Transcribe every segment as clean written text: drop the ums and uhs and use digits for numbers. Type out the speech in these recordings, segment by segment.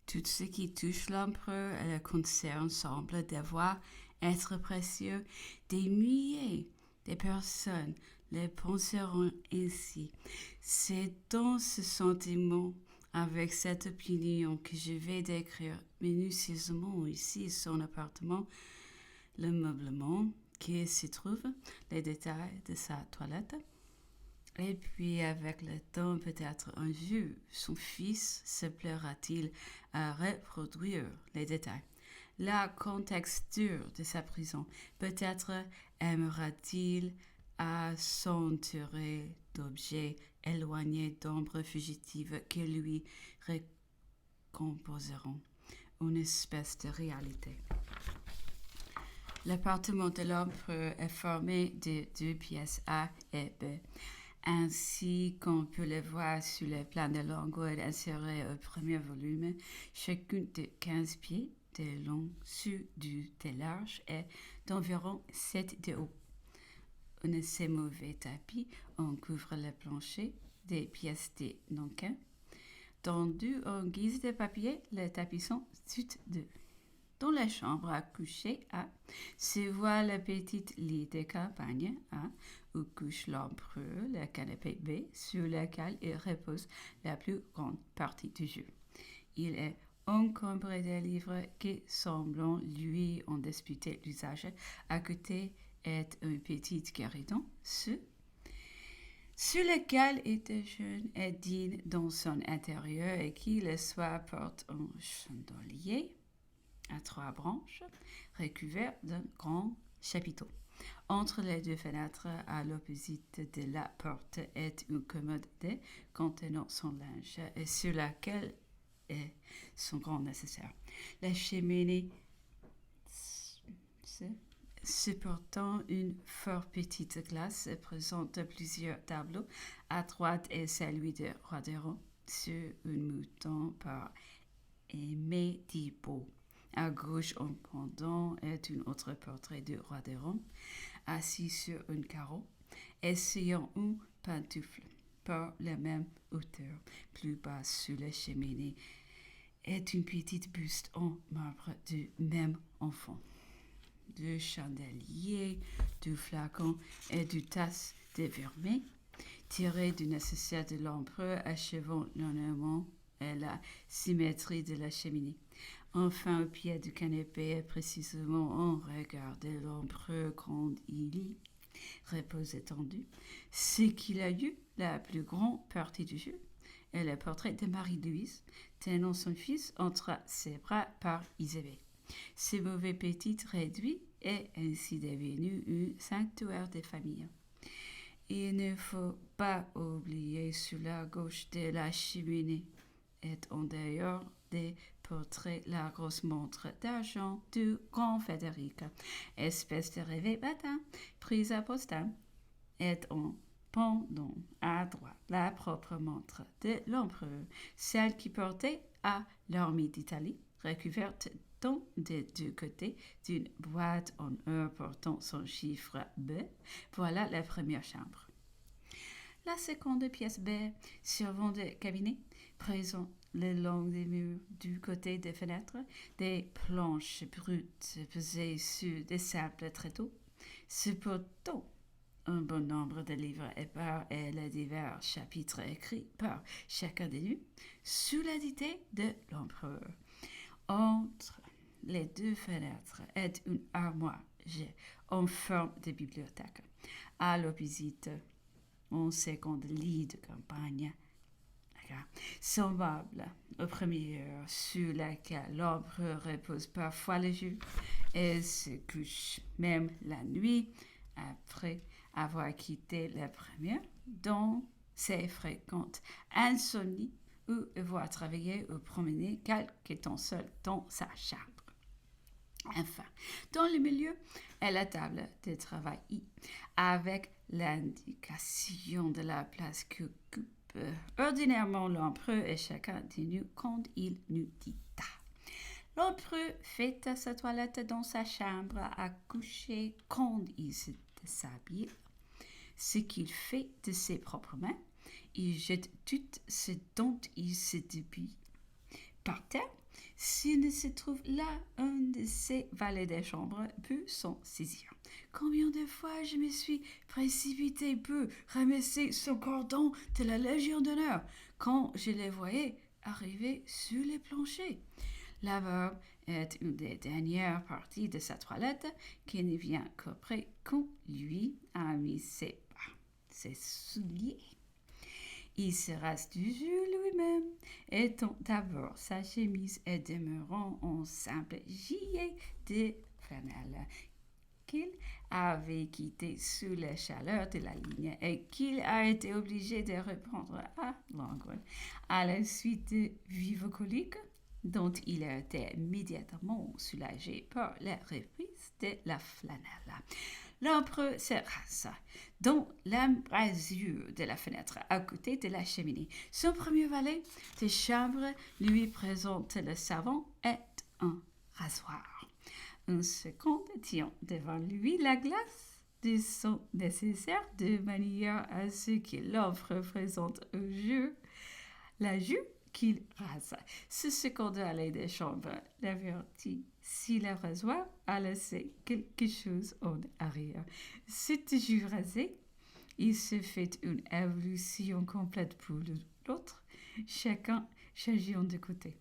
Tout ce qui touche l'empereur et le concerne semble devoir être précieux. Des milliers de personnes le penseront ainsi. C'est dans ce sentiment, avec cette opinion, que je vais décrire minutieusement ici son appartement, le meublement qui s'y trouve, les détails de sa toilette. Et puis, avec le temps, peut-être un jour, son fils se plaira-t-il à reproduire les détails. La contexture de sa prison, peut-être aimera-t-il à s'entourer d'objets éloignés d'ombres fugitives qui lui recomposeront une espèce de réalité. L'appartement de l'empereur est formé de 2 pièces A et B. Ainsi qu'on peut le voir sur le plan de longueur inséré au premier volume, chacune de 15 pieds de long sur du de large et d'environ 7 de haut. Un assez mauvais tapis en couvre le plancher, des pièces de nankin. Tendu en guise de papier, les tapis sont toutes deux. Dans la chambre à coucher A, se voit le petit lit de campagne A, où couche l'empereur, le canapé B, sur lequel il repose la plus grande partie du jour. Il est encombré de livres qui semblent lui en disputer l'usage. À côté est un petit guéridon, sur lequel il déjeune et dîne dans son intérieur et qui le soir porte un chandelier à 3 branches, recouvert d'un grand chapiteau. Entre les 2 fenêtres, à l'opposite de la porte, est une commode contenant son linge et sur laquelle est son grand nécessaire. La cheminée supportant une fort petite glace présente plusieurs tableaux. À droite est celui de Roderon sur un mouton par Aimé Thibault. À gauche, en pendant, est un autre portrait de Roderon, assis sur un carreau, essayant une pantoufle, par la même hauteur. Plus bas, sous la cheminée, est une petite buste en marbre du même enfant. 2 chandeliers, 2 flacons et 2 tasses de vermeil, tirées du nécessaire de l'empereur, achevant l'ornement et la symétrie de la cheminée. Enfin, au pied du canapé, précisément en regard de l'empereur quand il y repose étendu, ce qu'il a eu la plus grande partie du jour, est le portrait de Marie-Louise, tenant son fils entre ses bras par Isabelle. Ce mauvais petit réduit est ainsi devenu un sanctuaire de famille. Il ne faut pas oublier sur la gauche de la cheminée est en dehors des portraits la grosse montre d'argent du grand Frédéric, espèce de rêve matin, prise à postal, est en pendant à droite la propre montre de l'empereur, celle qui portait à l'armée d'Italie, recouverte des 2 côtés d'une boîte en or portant son chiffre B. Voilà la première chambre. La seconde pièce B, servant de cabinet, présente le long des murs du côté des fenêtres, des planches brutes posées sur des simples tréteaux, supportant un bon nombre de livres épars et les divers chapitres écrits par chacun des nus, sous la dictée de l'empereur. Entre les 2 fenêtres est une armoire en forme de bibliothèque. À l'opposite, un second lit de campagne, semblable au premier, sur lequel l'empereur repose parfois le jour et se couche même la nuit après avoir quitté la première, dans ses fréquentes insomnies ou avoir travaillé ou promené quelque temps seul dans sa chambre. Enfin, dans le milieu est la table de travail avec l'indication de la place qu'occupe ordinairement l'empereur et chacun de nous quand il nous dicta. L'empereur fait sa toilette dans sa chambre à coucher quand il se déshabille, ce qu'il fait de ses propres mains. Il jette tout ce dont il se dépouille par terre s'il ne se trouve là, un de ses valets de chambre peut s'en saisir. Combien de fois je me suis précipité pour ramasser ce cordon de la Légion d'honneur quand je les voyais arriver sur les planchers. La verbe est une des dernières parties de sa toilette qui ne vient qu'après qu'on lui a mis ses souliers. Il se rase du jus lui-même, étant d'abord sa chemise et demeurant en simple gilet de flanelle qu'il avait quitté sous la chaleur de la ligne et qu'il a été obligé de reprendre à Longueuil à la suite de vives coliques dont il a été immédiatement soulagé par la reprise de la flanelle. L'empereur se rasa dans l'embrasure de la fenêtre à côté de la cheminée. Son premier valet de chambre lui présente le savon et un rasoir. Un second tient devant lui la glace de son nécessaire de manière à ce que l'empereur présente au jeu la joue qu'il rase. Ce second valet de chambre l'avertit si le rasoir a laissé quelque chose en arrière. Cette joue rasée, il se fait une évolution complète pour l'autre, chacun changeant de côté.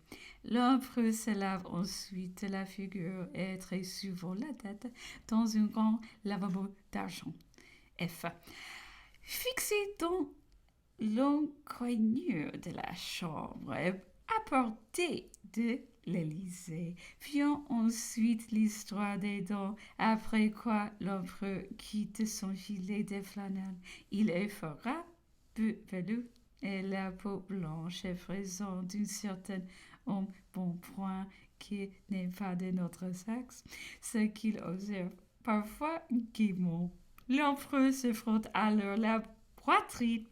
L'empereur se lave ensuite la figure et très souvent la tête dans un grand lavabo d'argent. F. Fixé dans l'encoignure de la chambre à portée de l'Élysée. Vient ensuite l'histoire des dents, après quoi l'empereur quitte son gilet de flanelle. Il est fort peu velu et la peau blanche est présente d'une certaine embonpoint qui n'est pas de notre sexe, ce qu'il observe parfois gaiement. L'empereur se frotte alors la poitrine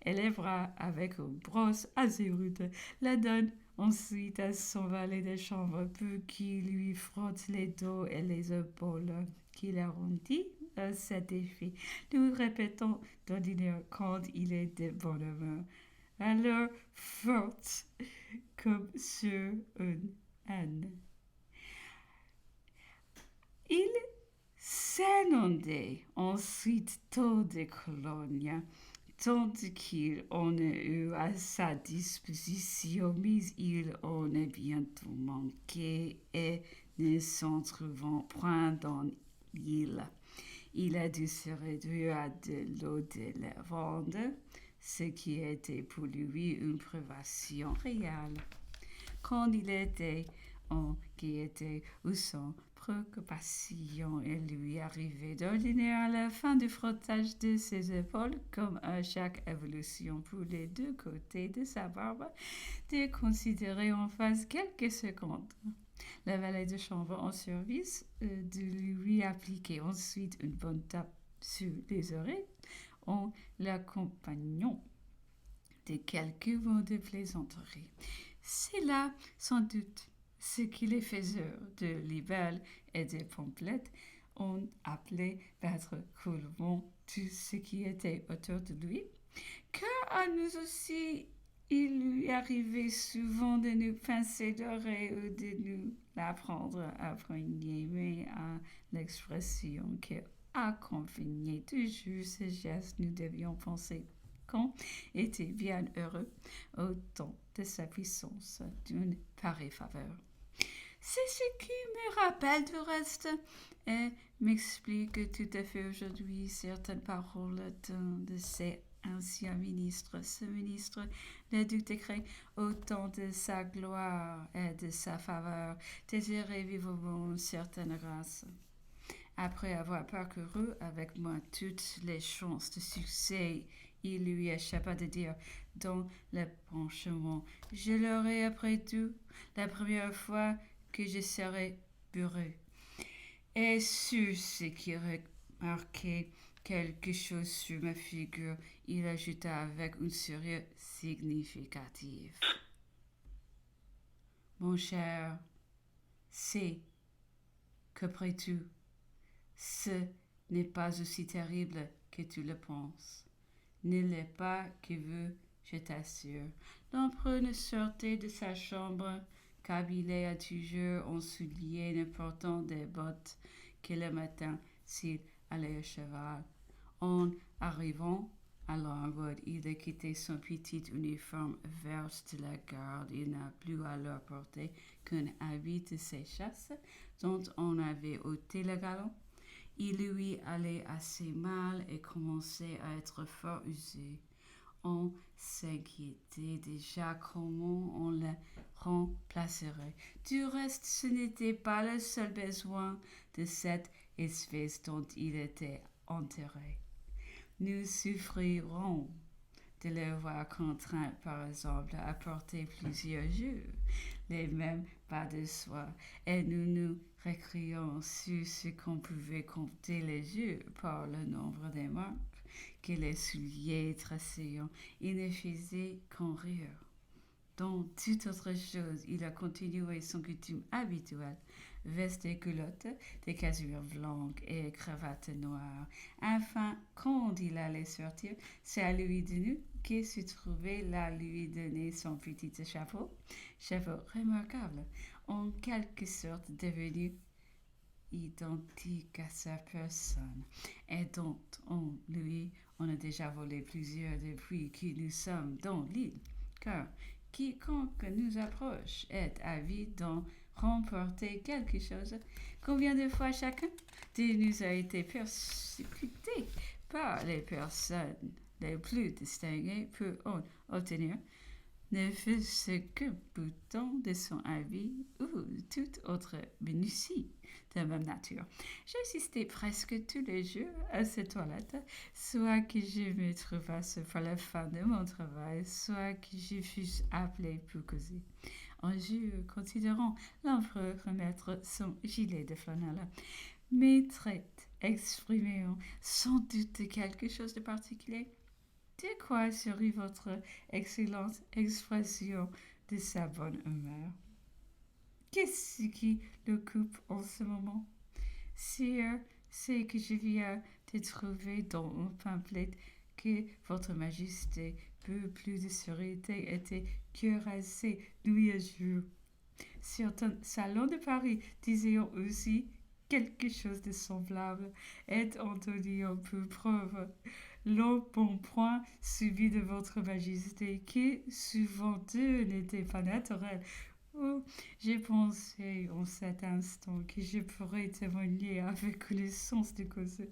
et les bras avec une brosse azurite, la donne ensuite à son valet de chambre pour qu'il lui frotte les dos et les épaules, qu'il arrondit à cet effet. Nous répétons d'ordinaire quand il est de bonne humeur, alors forte comme sur une âne. Il s'inondait ensuite tôt de Cologne, tant qu'il en a eu à sa disposition, mais il en a bientôt manqué et ne s'en trouvant point dans l'île. Il a dû se réduire à de l'eau de lavande, ce qui était pour lui une privation réelle. Quand il était en gaieté ou sans préoccupation, il lui arrivait d'ordinaire à la fin du frottage de ses épaules, comme à chaque évolution pour les deux côtés de sa barbe, de considérer en face quelques secondes. Le valet de chambre en service de lui appliquer ensuite une bonne tape sur les oreilles en l'accompagnant de quelques mots de plaisanterie. C'est là, sans doute, ce que les faiseurs de libelles et de pomelettes ont appelé battre coulement tout ce qui était autour de lui, car à nous aussi, il lui arrivait souvent de nous pincer l'oreille ou de nous l'apprendre à prendre à l'expression qui accompagnait toujours ce geste. Nous devions penser qu'on était bien heureux au temps de sa puissance d'une pareille faveur. C'est ce qui me rappelle du reste et m'explique tout à fait aujourd'hui certaines paroles d'un de ces anciens ministres. Ce ministre, le duc de Cré, au temps de sa gloire et de sa faveur, désirait vivement une certaine race. Après avoir parcouru avec moi toutes les chances de succès, il lui échappa de dire dans le penchement: je l'aurai après tout la première fois que je serai bourru. Et sur ce qui remarquait quelque chose sur ma figure, il ajouta avec un sourire significatif: mon cher, c'est qu'après tout, ce n'est pas aussi terrible que tu le penses. Ne l'est pas que vous, je t'assure. L'empereur ne sortait de sa chambre Kabylie a toujours un soulier ne portant des bottes que le matin s'il allait à cheval. En arrivant à Longwood, il a quitté son petit uniforme vert de la garde. Il n'a plus à leur porter qu'un habit de ses chasses dont on avait ôté le galon. Il lui allait assez mal et commençait à être fort usé. On s'inquiétait déjà comment on le remplacerait. Du reste, ce n'était pas le seul besoin de cette espèce dont il était enterré. Nous souffrirons de le voir contraint, par exemple, à porter plusieurs jours les mêmes pas de soie, et nous nous récrions sur ce qu'on pouvait compter les jours par le nombre des marques que les souliers tracés. Il ne faisait qu'en rire. Dans toute autre chose, il a continué son coutume habituelle, veste et culotte, des casuures blanches et cravate noire. Enfin, quand il allait sortir, c'est à lui de nous qui se trouvait là lui donner son petit chapeau remarquable, en quelque sorte devenu identique à sa personne, et dont on a déjà volé plusieurs depuis que nous sommes dans l'île, car quiconque nous approche est avide d'en remporter quelque chose. Combien de fois chacun de nous a été persécuté par les personnes les plus distinguées pour en obtenir ne fût-ce qu'un bouton de son habit ou toute autre minutie de même nature. J'assistais presque tous les jours à cette toilette, soit que je me trouvasse pour la fin de mon travail, soit que je fusse appelée pour causer. Un jour, considérant l'empereur remettre son gilet de flanelle, mes traits exprimaient sans doute quelque chose de particulier. De quoi serait votre excellente expression de sa bonne humeur? Qu'est-ce qui le coupe en ce moment? Sire, c'est que je viens de trouver dans un pamphlet que votre majesté, peu plus de sérénité, était cuirassée nuit et jour. Certains salons de Paris disaient aussi quelque chose de semblable, et entendu pour preuve l'embonpoint subi de votre majesté, qui souvent d'eux n'était pas naturel. Oh, j'ai pensé en cet instant que je pourrais témoigner avec connaissance de cause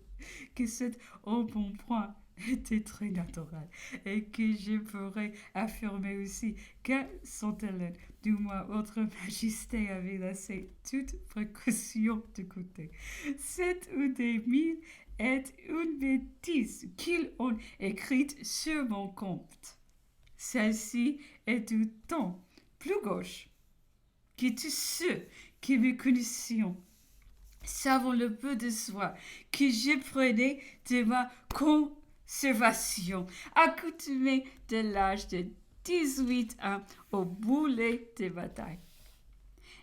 que cet embonpoint était très naturel, et que je pourrais affirmer aussi que Sainte-Hélène, du moins votre majesté, avait laissé toute précaution de côté. Cette ou des mille est une bêtise qu'ils ont écrite sur mon compte. Celle-ci est du temps plus gauche que tous ceux qui me connaissions, savant le peu de soin que je prenais de ma conservation, accoutumé de l'âge de 18 ans au boulet de bataille,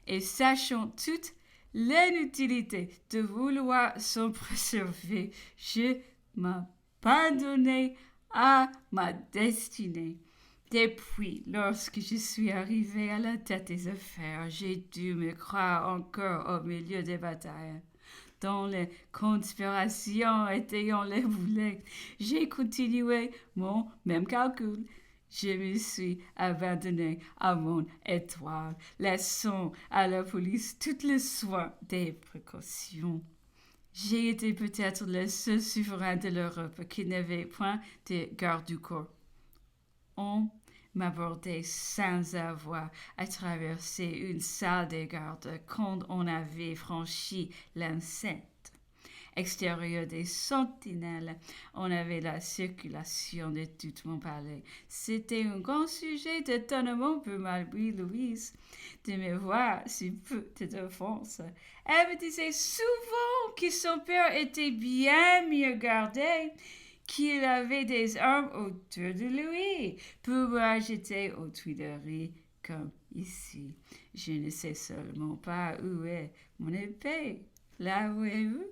et sachant toute l'inutilité de vouloir s'en préserver, je m'abandonnai à ma destinée. Depuis, lorsque je suis arrivé à la tête des affaires, j'ai dû me croire encore au milieu des batailles, dont les conspirations étayant les boulets. J'ai continué mon même calcul. Je me suis abandonné à mon étoile, laissant à la police tout le soin des précautions. J'ai été peut-être le seul souverain de l'Europe qui n'avait point de garde du corps. On m'abordait sans avoir à traverser une salle de garde quand on avait franchi l'enceinte extérieure des sentinelles. On avait la circulation de tout mon palais. C'était un grand sujet d'étonnement pour Marie-Louise de me voir si peu de défense. Elle me disait souvent que son père était bien mieux gardé, qu'il avait des armes autour de lui pour pouvoir jeter aux Tuileries comme ici. Je ne sais seulement pas où est mon épée. La voyez-vous?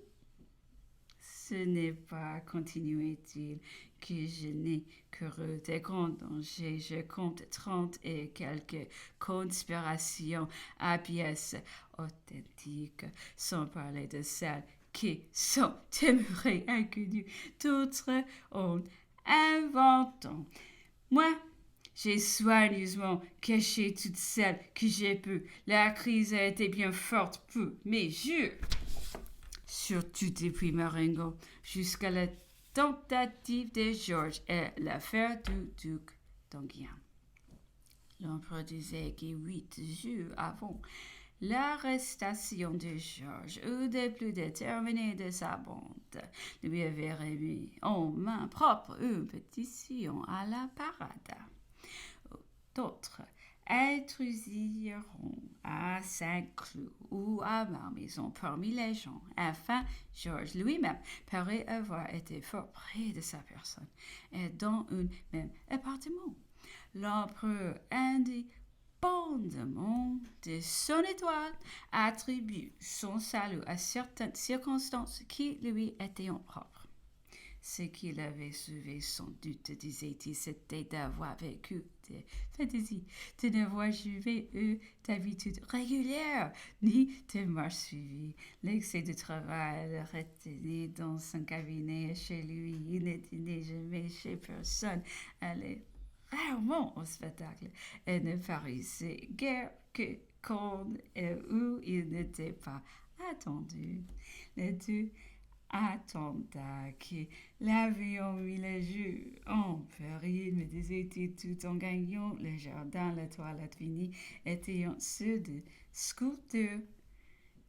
Ce n'est pas, continuait-il, que je n'ai couru des grands dangers. Je compte 30 et quelques conspirations à pièces authentiques, sans parler de celles qui sont demeurées inconnues. D'autres en inventant. Moi, j'ai soigneusement caché toutes celles que j'ai pu. La crise a été bien forte pour mes yeux. Surtout depuis Marengo, jusqu'à la tentative de Georges et l'affaire du duc d'Enghien. L'empereur disait que 8 jours avant l'arrestation de Georges, un des plus déterminés de sa bande lui avait remis en main propre une pétition à la parade. D'autres intrusiront à Saint-Cloud ou à Malmaison parmi les gens. Enfin, Georges lui-même paraît avoir été fort près de sa personne et dans un même appartement. L'empereur, indépendamment de son étoile, attribue son salut à certaines circonstances qui lui étaient propres. Ce qu'il avait sauvé sans doute, disait-il, c'était d'avoir vécu des fantaisies, de n'avoir jamais eu d'habitude régulière, ni de marche suivie. L'excès de travail le retenait dans son cabinet chez lui. Il ne dînait jamais chez personne, allait rarement au spectacle et ne paraissait guère que quand et où il n'était pas attendu. Les deux attendant que l'avion mit le jeu en péril, me disait-il tout en gagnant le jardin, la toilette finie, étant ceux de sculpteur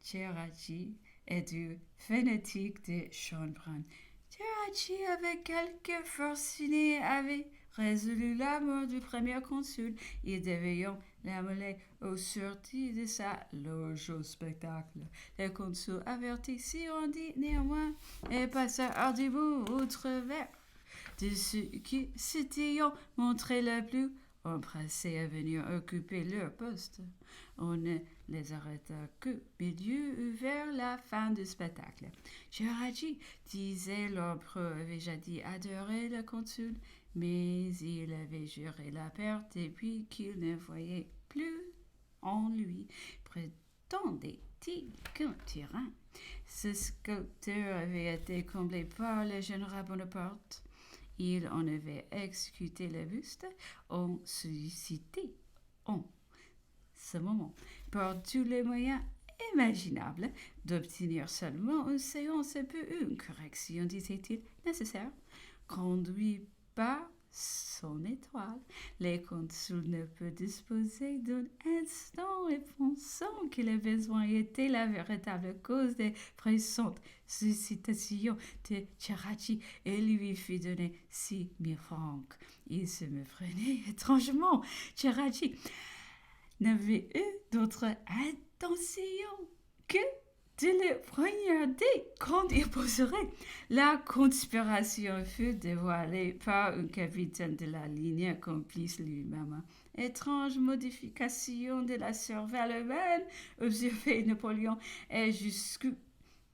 Ceracchi et du fanatique de Schönbrunn. Ceracchi, avec quelques forcenés, avait résolu la mort du premier consul et devait l'amener aux sorties de sa loge au spectacle. Le consul averti s'y rendit néanmoins et passa hardiment au travers de ceux qui s'étaient montrés le plus empressés à venir occuper leur poste. On ne les arrêta que milieu vers la fin du spectacle. Ceracchi, disait l'empereur, avait jadis adoré le consul, mais il avait juré la perte et puis qu'il ne voyait plus en lui, prétendait-il, qu'un tyran. Ce sculpteur avait été comblé par le général Bonaparte. Il en avait exécuté le buste, en sollicité en ce moment, par tous les moyens imaginables, d'obtenir seulement une séance et peu une correction, disait-il, nécessaire, conduit par son étoile. Les consuls ne peuvent disposer d'un instant et pensant que le besoin était la véritable cause des pressantes sollicitations de Ceracchi et lui fit donner 6 000 francs. Il se méprenait étrangement. Ceracchi n'avait eu d'autre intention que de le poignarder quand il poserait. La conspiration fut dévoilée par un capitaine de la ligne complice lui-même. Étrange modification de la cervelle humaine, observait Napoléon, et jusqu'où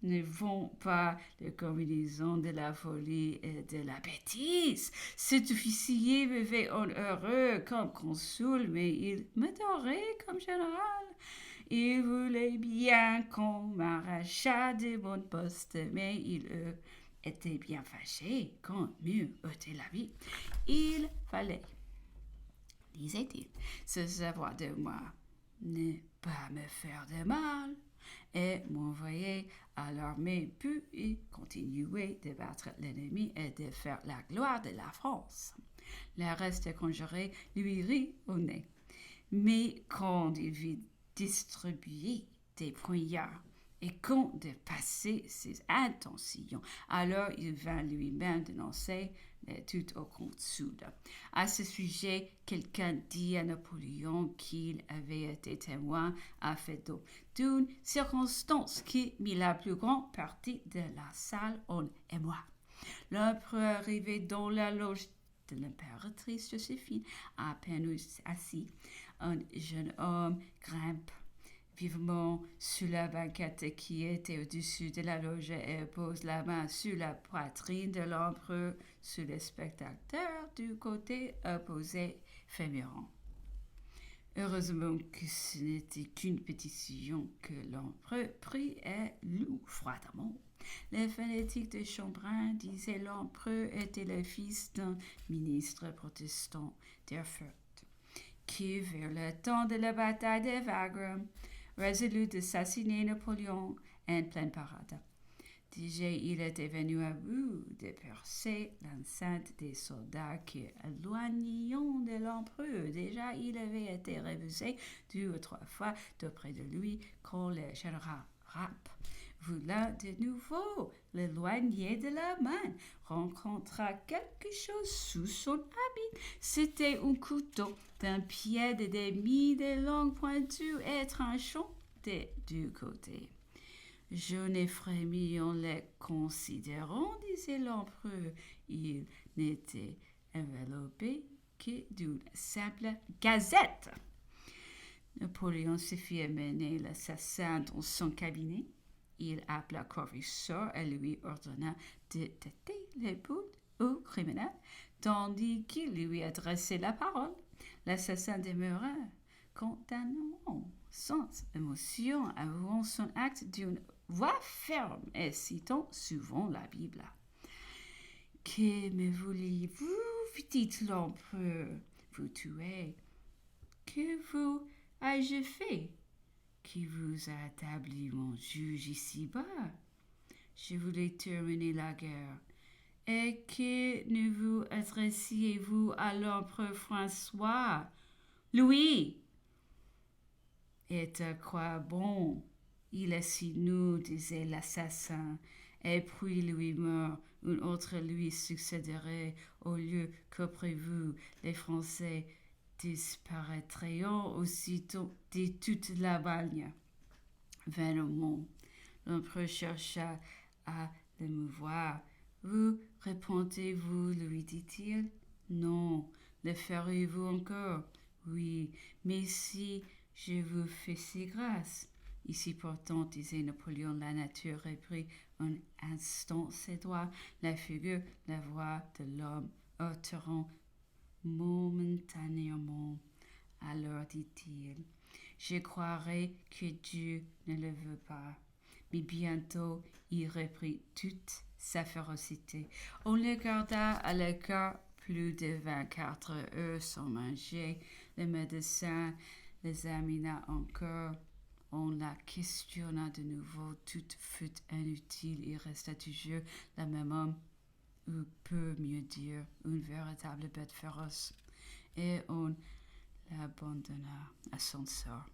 ne vont pas les combinaisons de la folie et de la bêtise. Cet officier vivait en heureux comme consul, mais il m'adorait comme général. Il voulait bien qu'on m'arrachât de mon poste, mais il était bien fâché qu'on m'eût ôté la vie. Il fallait, disait-il, se savoir de moi, ne pas me faire de mal, et m'envoyer à l'armée puis y continuer de battre l'ennemi et de faire la gloire de la France. Le reste conjuré lui rit au nez. Mais quand il vit distribuer des poignards et qu'on dépassait ses intentions, alors il vint lui-même dénoncer tout au consul. À ce sujet, quelqu'un dit à Napoléon qu'il avait été témoin à fait d'une circonstance qui mit la plus grande partie de la salle en émoi. L'empereur arrivait dans la loge de l'impératrice Joséphine, à peine assis. Un jeune homme grimpe vivement sur la banquette qui était au-dessus de la loge et pose la main sur la poitrine de l'empereur sur le spectateur du côté opposé féminin. Heureusement que ce n'était qu'une pétition que l'empereur prit et lut froidement. Le phonétique de Chambrun disait l'empereur était le fils d'un ministre protestant d'Erfurt, qui, vers le temps de la bataille de Wagram, résolut d'assassiner Napoléon en pleine parade. Déjà, il était venu à bout de percer l'enceinte des soldats qui, éloignant de l'empereur, déjà il avait été refusé 2 ou 3 fois d'auprès de lui quand le général Rapp voulant de nouveau l'éloigner de la main, rencontra quelque chose sous son habit. C'était un couteau d'un pied de demi de longue pointure et tranchant des 2 côtés. Je n'ai frémi en les considérant, disait l'empereur. Il n'était enveloppé que d'une simple gazette. Napoléon se fit amener l'assassin dans son cabinet. Il appela Corvisor et lui ordonna de têter l'épaule au criminel, tandis qu'il lui adressait la parole. L'assassin demeura condamnant sans émotion, avouant son acte d'une voix ferme et citant souvent la Bible. « Que me voulez-vous, dit l'empereur, vous tuez. Que vous ai-je fait? Qui vous a établi mon juge ici-bas? Je voulais terminer la guerre. Et que ne vous adressiez-vous à l'empereur François? Louis! Et à quoi bon? Il est si nous, disait l'assassin, et puis lui meurt, un autre lui succéderait au lieu qu'après vous, les Français disparaîtraient aussitôt de toute la bagne. Vainement, l'empereur chercha à l'émouvoir. Vous répondez-vous, lui dit-il. Non, le ferez-vous encore? Oui, mais si je vous fais si grâce. Ici pourtant, disait Napoléon, la nature reprit un instant ses droits, la figure, la voix de l'homme alterant momentanément. Alors dit-il, je croirais que Dieu ne le veut pas. Mais bientôt, il reprit toute sa férocité. On le garda à l'écart plus de 24 heures sans manger. Le médecin l'examina encore. On la questionna de nouveau. Tout fut inutile. Il resta toujours le même homme, ou peut mieux dire, une véritable bête féroce. Et on l'abandonna à son sort.